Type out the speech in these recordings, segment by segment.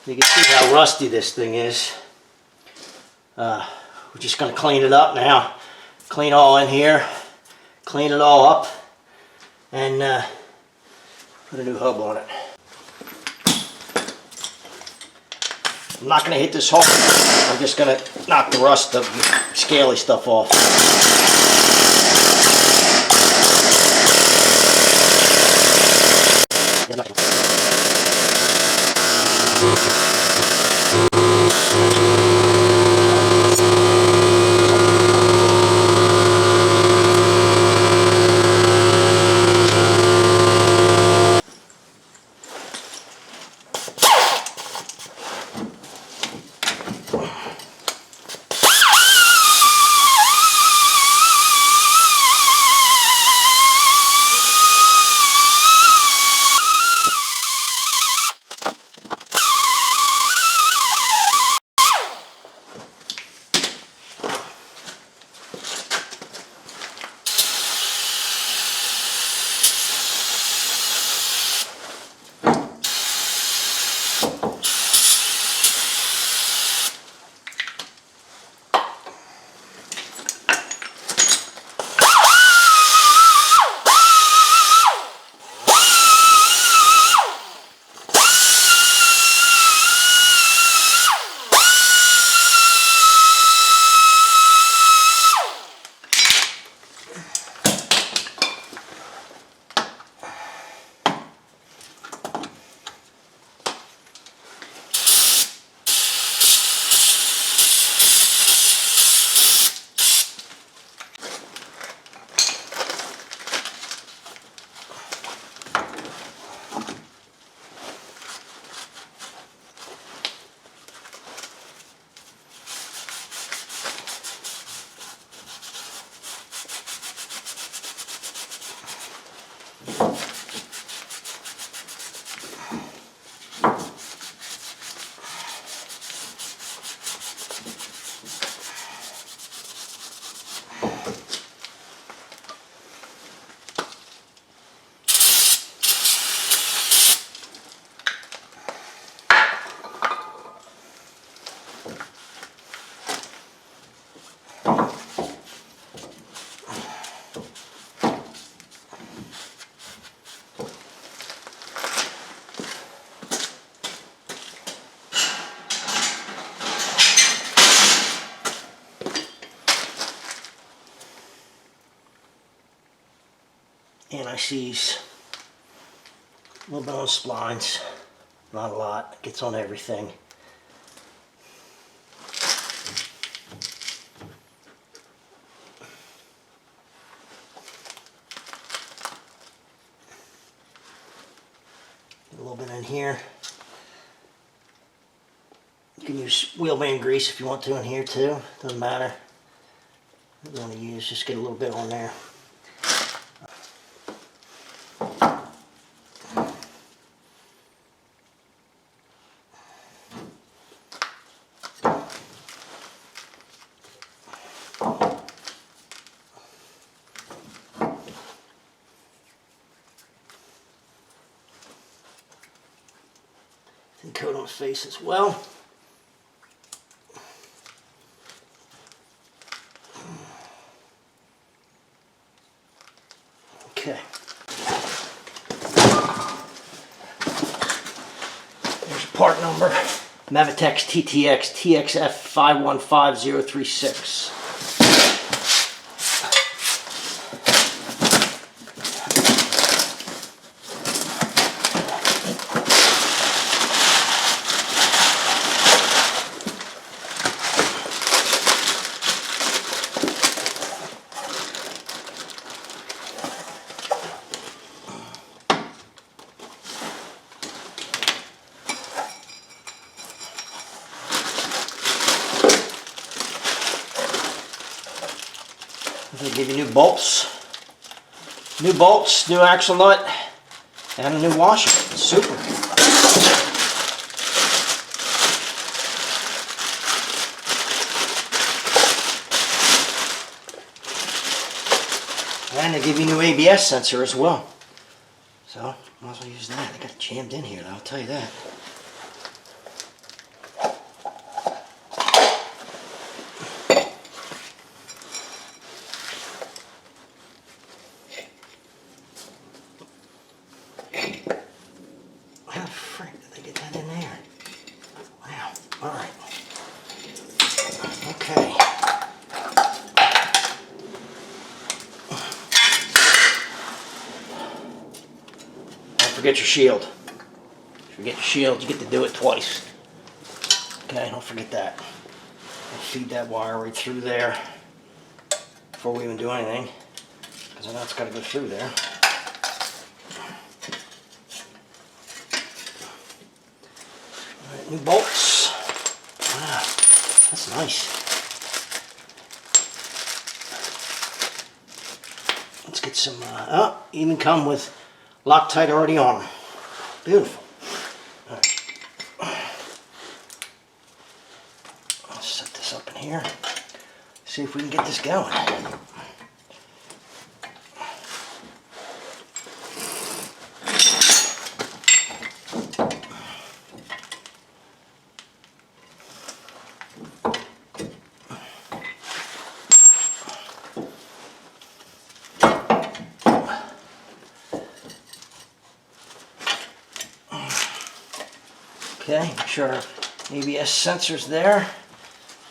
You can see how rusty this thing is. We're just going to clean it up now. Clean all in here. Clean it all up. And put a new hub on it. I'm not going to hit this hole. I'm just going to knock the rust, the scaly stuff off. Anti-seize, a little bit on splines, not a lot, it gets on everything. Get a little bit in here. You can use wheel band grease if you want to in here too, doesn't matter. What you want to use, just get a little bit on there. Thin coat on the face as well. Okay. There's a part number. Mavitex TTX TXF 515036. They give you new bolts, new axle nut, and a new washer. It's super. And they give you a new ABS sensor as well. So, might as well use that. I got it jammed in here, though, I'll tell you that. All right. Okay. Don't forget your shield. If you forget your shield, you get to do it twice. Okay, don't forget that. I'll feed that wire right through there before we even do anything, because I know it's got to go through there. All right, new bolts. Wow, that's nice. Let's get some, oh, even come with Loctite already on them. Beautiful. All right. Let's set this up in here. See if we can get this going. Okay, make sure our ABS sensor's there.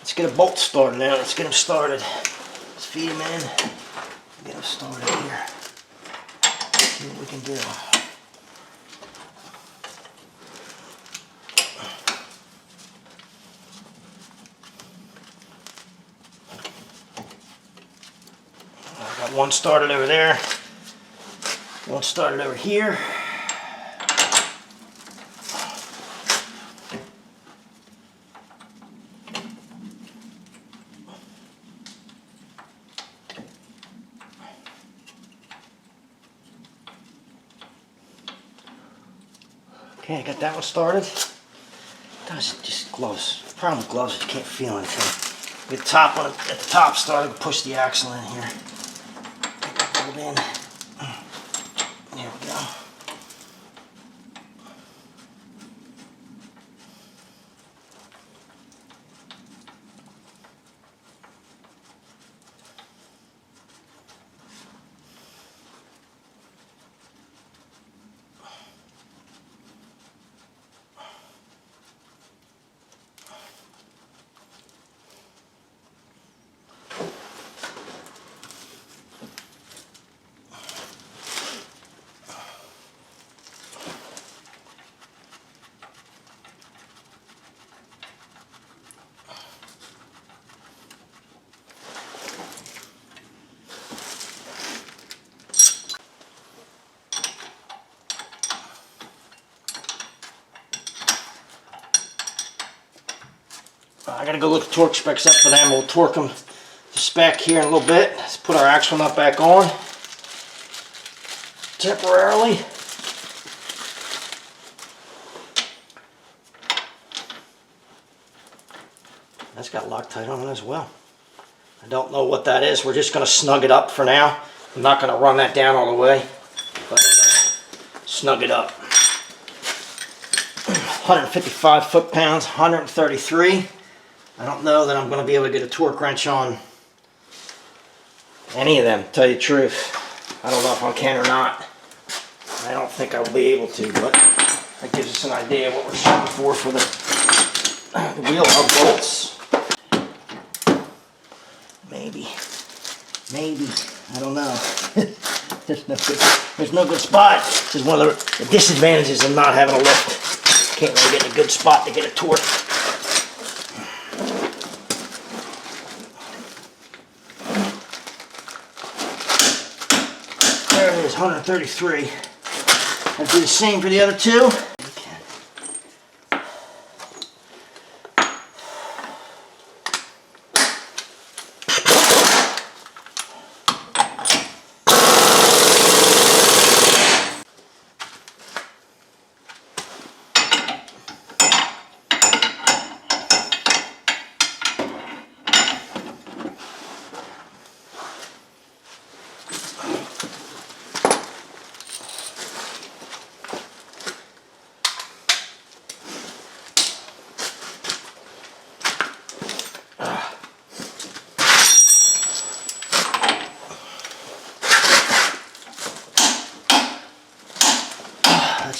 Let's get a bolt started now. Let's get them started. Let's feed them in. Get them started here. See what we can do. I've got one started over there. One started over here. Okay, I got that one started. Does just gloves. The problem with gloves is you can't feel anything. Get the top one at the top started. Push the axle in here. Hold in. There we go. I gotta go look at torque specs up for them. We'll torque them to spec here in a little bit. Let's put our axle nut back on temporarily. That's got Loctite on it as well. I don't know what that is. We're just gonna snug it up for now. I'm not gonna run that down all the way, but I'm gonna snug it up. 155 foot-pounds, 133. I don't know that I'm going to be able to get a torque wrench on any of them, to tell you the truth. I don't know if I can or not. I don't think I'll be able to, but that gives us an idea of what we're shooting for the wheel hub bolts. Maybe. I don't know. There's no good spot. This is one of the disadvantages of not having a lift. Can't really get in a good spot to get a torque. There it is, 133. I'll do the same for the other two.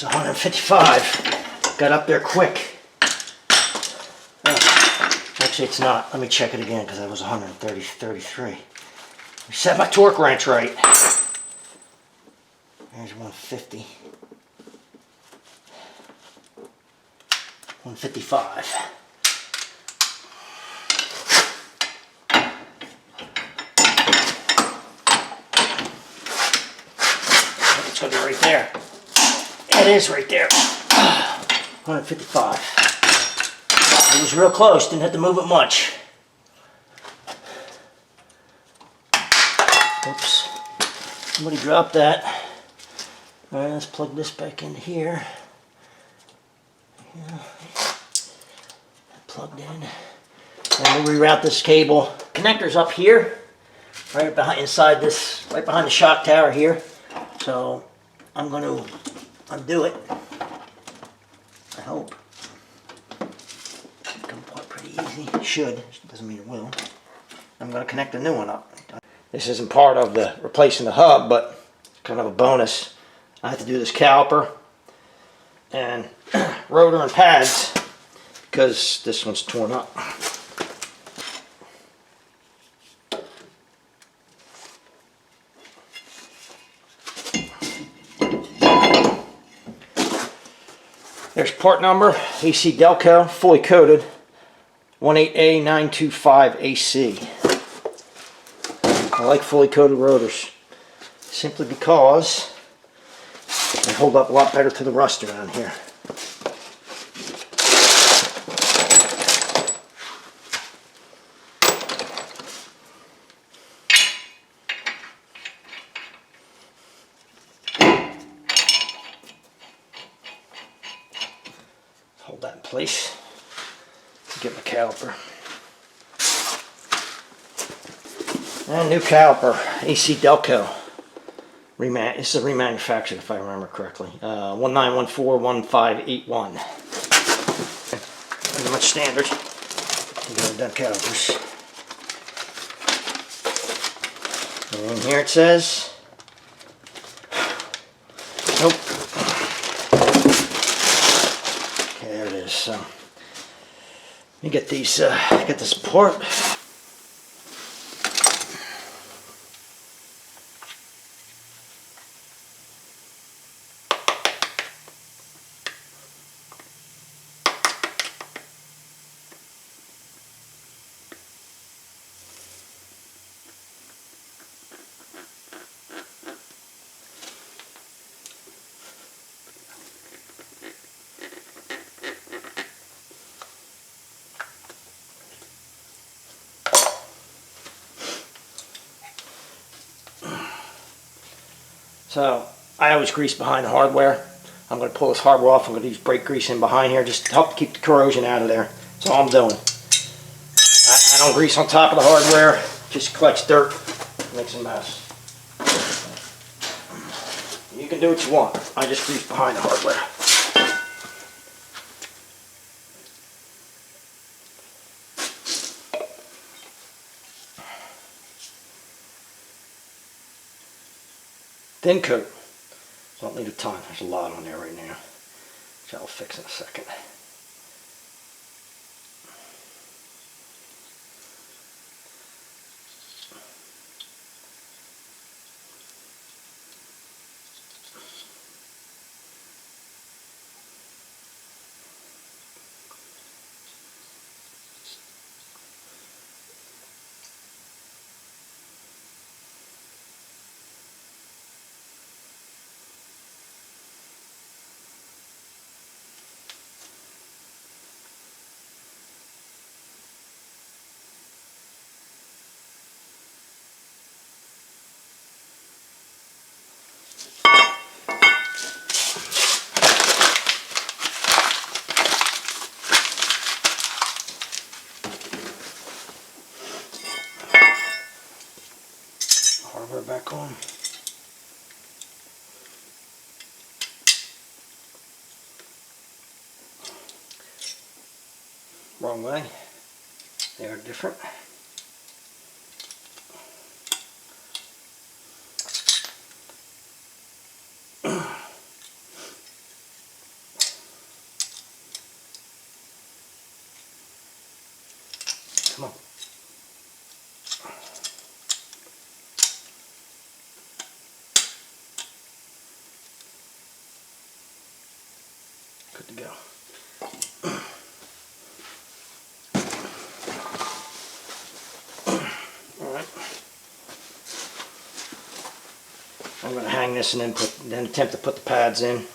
That's 155. Got up there quick. Actually, it's not. Let me check it again because that was 133. Set my torque wrench right. There's 150. 155. It's going to be right there. It is right there. 155. It was real close. Didn't have to move it much. Oops. Somebody dropped that. All right, let's plug this back in here. Yeah. Plugged in. And we'll reroute this cable. Connector's up here, right behind, inside this, right behind the shock tower here. So I'm going to undo it. I hope. Come apart pretty easy. It should. Doesn't mean it will. I'm going to connect a new one up. This isn't part of the replacing the hub, but it's kind of a bonus. I have to do this caliper and rotor and pads because this one's torn up. There's part number, AC Delco, fully coated, 18A925AC. I like fully coated rotors simply because they hold up a lot better to the rust around here. Hold that in place. Get my caliper. And new caliper, AC Delco. This is a remanufactured, if I remember correctly. 19141581. Pretty much standard. Done calipers. And here it says. Nope. Okay, there it is. So let me get these. Get this port. So I always grease behind the hardware. I'm going to pull this hardware off. I'm going to use brake grease in behind here just to help keep the corrosion out of there. That's all I'm doing. I don't grease on top of the hardware. Just collects dirt, makes a mess. You can do what you want. I just grease behind the hardware. Thin coat. Don't need a ton. There's a lot on there right now, which I'll fix in a second. Hardware back on. Wrong way. They are different. Come on. Good to go. Alright. I'm going to hang this and then attempt to put the pads in.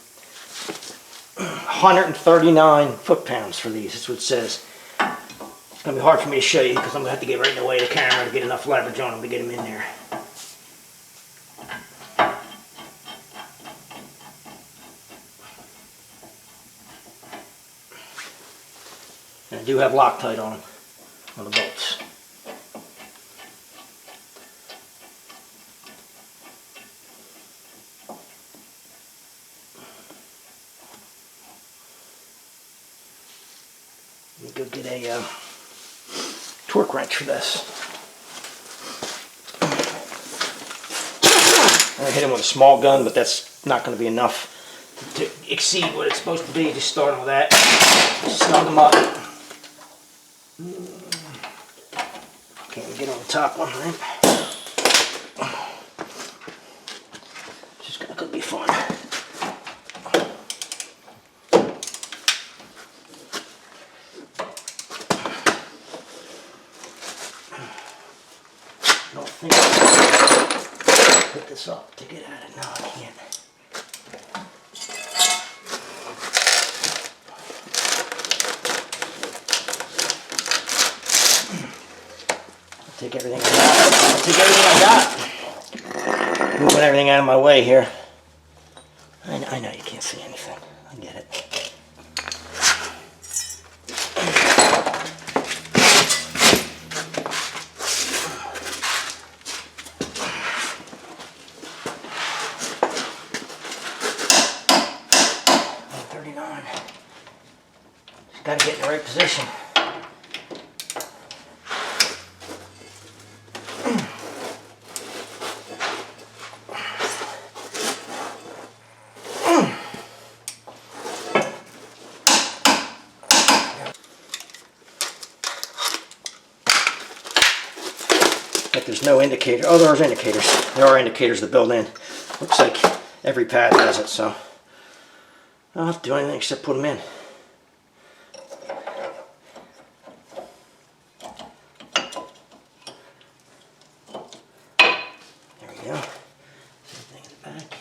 139 foot-pounds for these, that's what it says. It's going to be hard for me to show you because I'm going to have to get right in the way of the camera to get enough leverage on them to get them in there. And I do have Loctite on them, on the bolts. Let me go get a torque wrench for this. I'm going to hit him with a small gun, but that's not going to be enough to exceed what it's supposed to be. Just starting with that. Snug them up. Can't even get on the top one, right? Just going to be fun. I don't think I can put this up to get at it. No, I can't. Take everything I got. I'll take everything I got. Moving everything out of my way here. I know you can't see anything. I get it. Just got to get in the right position. But there's no indicator. Oh, there's indicators. There are indicators that build in. Looks like every pad has it, so I don't have to do anything except put them in. There we go. Same thing in the back.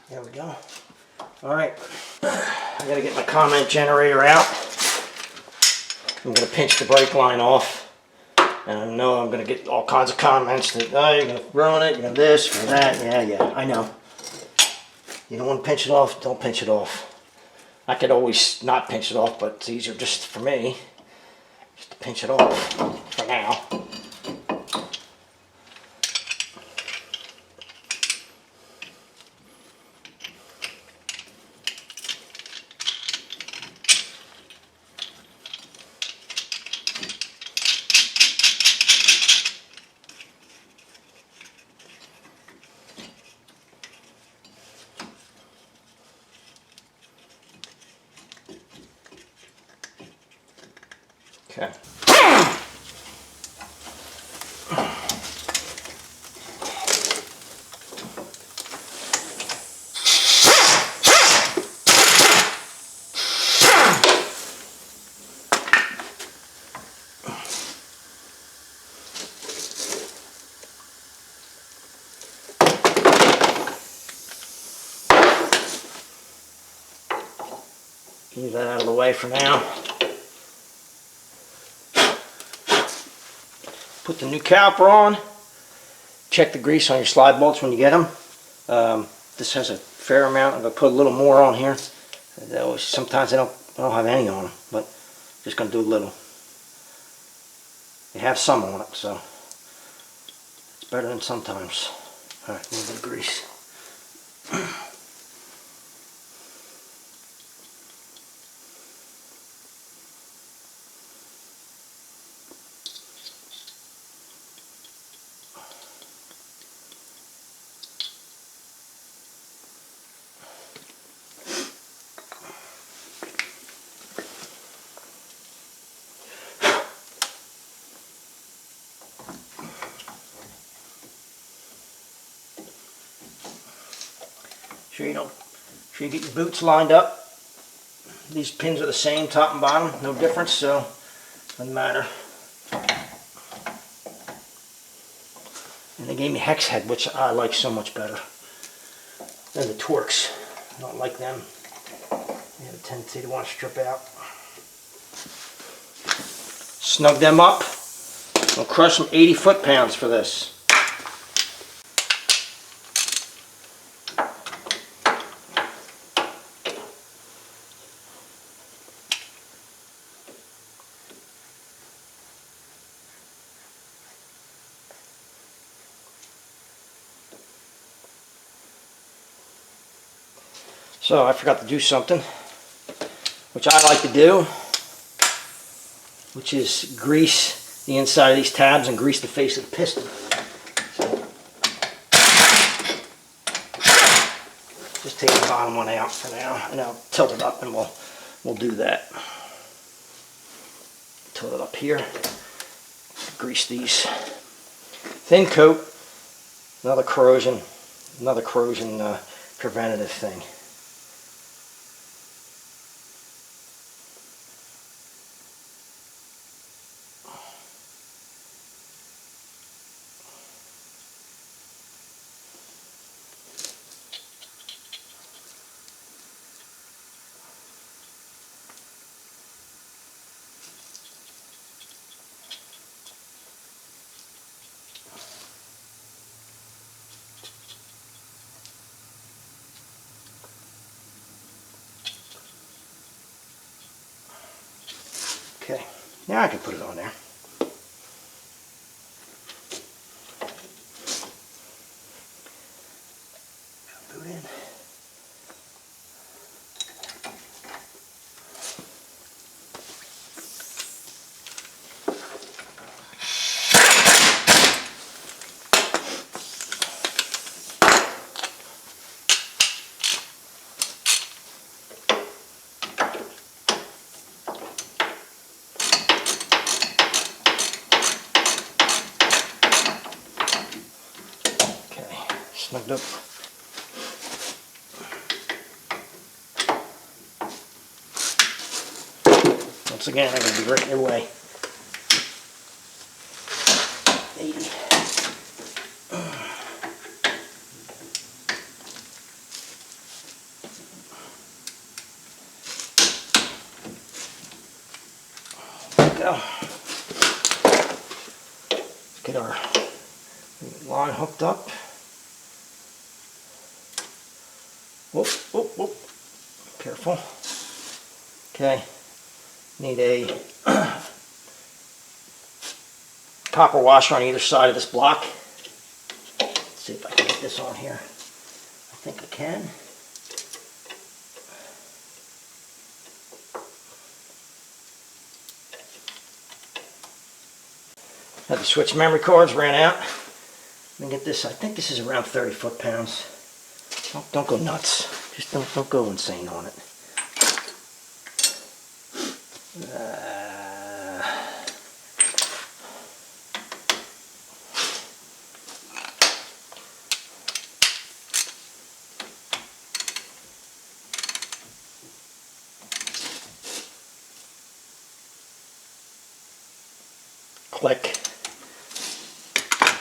There we go. Alright, I gotta get my comment generator out. I'm gonna pinch the brake line off. And I know I'm gonna get all kinds of comments that, oh, you're gonna ruin it, you're gonna this, you're gonna that. Yeah, I know. You don't want to pinch it off, don't pinch it off. I could always not pinch it off, but it's easier just for me just to pinch it off for now. Okay. Leave that out of the way for now. Put the new caliper on. Check the grease on your slide bolts when you get them. This has a fair amount. I'm going to put a little more on here. Sometimes I don't have any on them, but just going to do a little. They have some on it, so it's better than sometimes. Alright, a little bit of grease. Sure you get your boots lined up. These pins are the same, top and bottom, no difference, so doesn't matter. And they gave me hex head, which I like so much better than the Torx. I don't like them. They have a tendency to want to strip out. Snug them up. I'll crush some 80 foot-pounds for this. So I forgot to do something, which I like to do, which is grease the inside of these tabs and grease the face of the piston. So just take the bottom one out for now, and I'll tilt it up, and we'll do that. Tilt it up here. Grease these. Thin coat. Another corrosion preventative thing. Okay, now I can put it on there. Boot in. Snugged up. Once again, I'm going to be right in your way. 80. There we go. Let's get our line hooked up. Whoop, whoop, whoop. Careful. Okay. Need a copper washer on either side of this block. Let's see if I can get this on here. I think I can. Had to switch memory cards, ran out. Let me get this. I think this is around 30 foot-pounds. Don't go nuts. Just don't go insane on it. Click.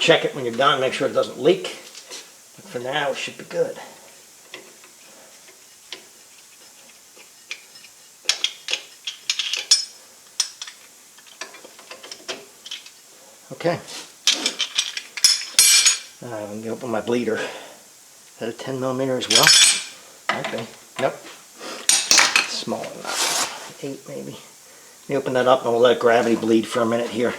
Check it when you're done. Make sure it doesn't leak. But for now, it should be good. Okay. I'm going to open my bleeder. Is that a 10mm as well? Okay. Nope. Smaller than that. 8 maybe. Let me open that up and we'll let gravity bleed for a minute here.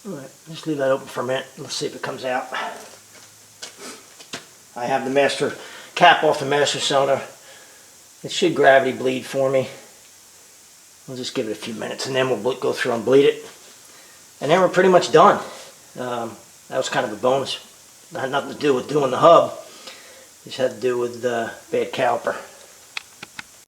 Alright, just leave that open for a minute. Let's see if it comes out. I have the master cap off the master cylinder. It should gravity bleed for me. We'll just give it a few minutes and then we'll go through and bleed it. And then we're pretty much done. That was kind of a bonus. It had nothing to do with doing the hub. It just had to do with the bad caliper.